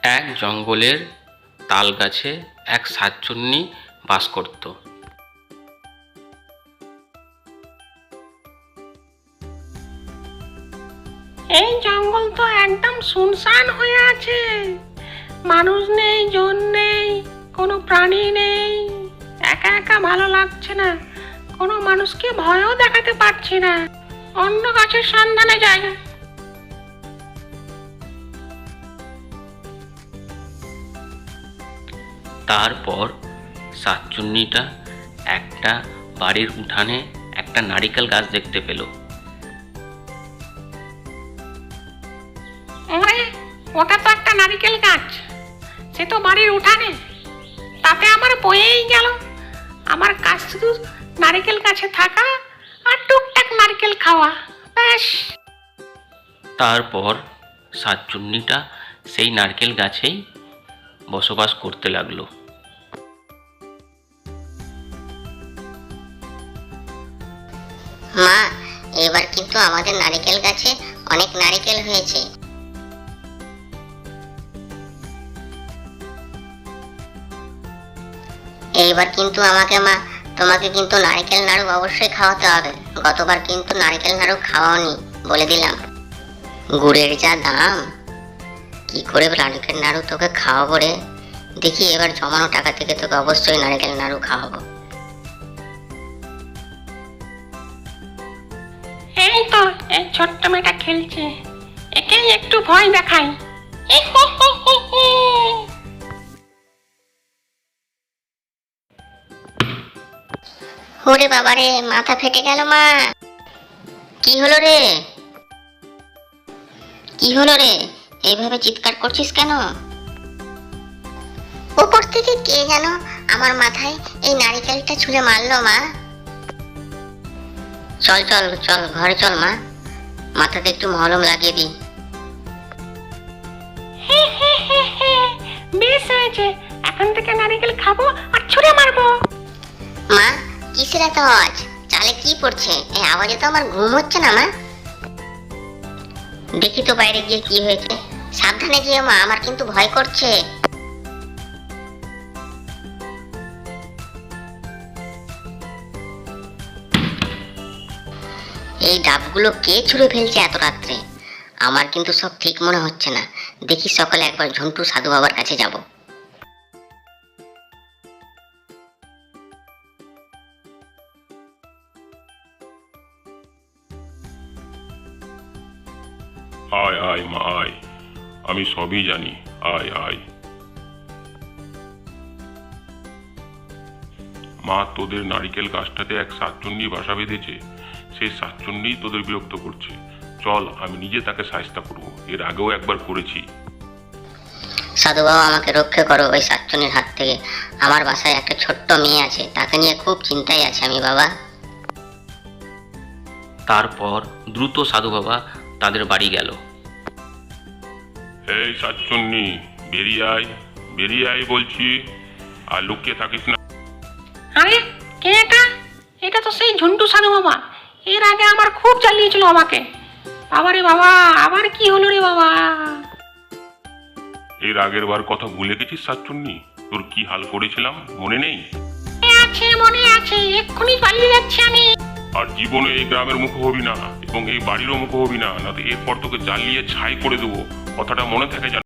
এক জঙ্গলের তাল গাছে এক শাকচুন্নি বাস করত। এই জঙ্গল তো একদম শুনশান হয়ে আছে, মানুষ নেই, জন নেই, কোনো প্রাণী নেই। একা একা ভালো লাগছে না, কোনো মানুষকে ভয়ও দেখাতে পারছি না। অন্য গাছের সন্ধানে যাই। তারপর শাকচুন্নিটা একটা বাড়ির উঠানে একটা নারিকেল গাছ দেখতে পেল। ওটা তো একটা নারিকেল গাছ, সে তো বাড়ির উঠানে, তাতে আমার বয়েই গেল। আমার কাজ শুধু নারিকেল গাছে থাকা আর টুকটাক নারকেল খাওয়া, ব্যাস। তারপর শাকচুন্নিটা সেই নারকেল গাছেই বসবাস করতে লাগলো। মা, এবার কিন্তু আমাদের নারকেল গাছে অনেক নারকেল হয়েছে। এইবার কিন্তু তোমাকে কিন্তু নারকেল নাড়ু অবশ্যই খাওয়াতে হবে। গতবার কিন্তু নারকেল নাড়ু খাওয়াওনি, বলে দিলাম। গুড়ের যা দাম, কি করে নারকেল নাড়ু তোকে খাওয়াবো রে? দেখি এবার জমানো টাকা থেকে তোকে অবশ্যই নারকেল নাড়ু খাওয়াবো। এই তো এই ছোট্ট মেয়েটা খেলছে, একেই একটু ভয় দেখাই। ওরে বাবারে, মাথা ফেটে গেল মা। কি হলো রে? কি হলো রে? এইভাবে চিৎকার করছিস কেন? উপর থেকে কে যেন আমার মাথায় এই নারকেলটা ছুঁড়ে মারলো মা। চল চল চল, ঘরে চল মা, মাথাতে একটু মলম লাগিয়ে দিই। বেশ হয়েছে, এখন থেকে নারকেল খাবো আর ছুঁড়ে মারবো। মা, কিসের এত আওয়াজ? চালে কি পড়ছে? এই আওয়াজে তো আমার ঘুম হচ্ছে না মা। দেখি তো বাইরে গিয়ে কি হয়েছে। সাবধানে যেও মা, আমার কিন্তু ভয় করছে। এই ডাবগুলো কে ছুঁড়ে ফেলছে এত রাত্রে? আমার কিন্তু সব ঠিক মনে হচ্ছে না। দেখি সকালে একবার ঝন্টু সাধু বাবার কাছে যাব। আয় আয় মা আয়, আমি সবই জানি, আয় আয়। মা, তোদের নারিকেল গাছটাতে এক শাকচুন্নি বাসা বেঁধেছে। সেই শাকচুন্নি তোদের বিরক্ত করছে। চল, আমি নিজে তাকে শায়েস্তা করব। এর আগেও একবার করেছি। সাধু বাবা, আমাকে রক্ষা করো ওই শাকচুন্নির হাত থেকে। আমার বাসায় একটা ছোট্ট মেয়ে আছে, তাকে নিয়ে খুব চিন্তায় আছি আমি বাবা। তারপর দ্রুত সাধু বাবা তাদের বাড়ি গেল। এই শাকচুন্নি, বেরিয়ে আয় বলছি, আর লুকিয়ে থাকিস না। আরে কে এটা? এটা তো সেই ঝন্টু সাধু বাবা। এর আগে আমার খুব জ্বালিয়েছিল আমাকে। বাবারে বাবা, আবার কি হলো রে বাবা? এর আগের বার কথা ভুলে গেছিস শাকচুন্নি? তোর কি হাল করেছিলাম মনে নেই? মনে আছে, এক্ষুনি পালিয়ে যাচ্ছি আমি। আর জীবনে এই গ্রামের মুখ হবি না এবং এই বাড়িরও মুখ হবি না, না তো এরপর তোকে জ্বালিয়ে ছাই করে দেবো। কথাটা মনে থাকে যেন।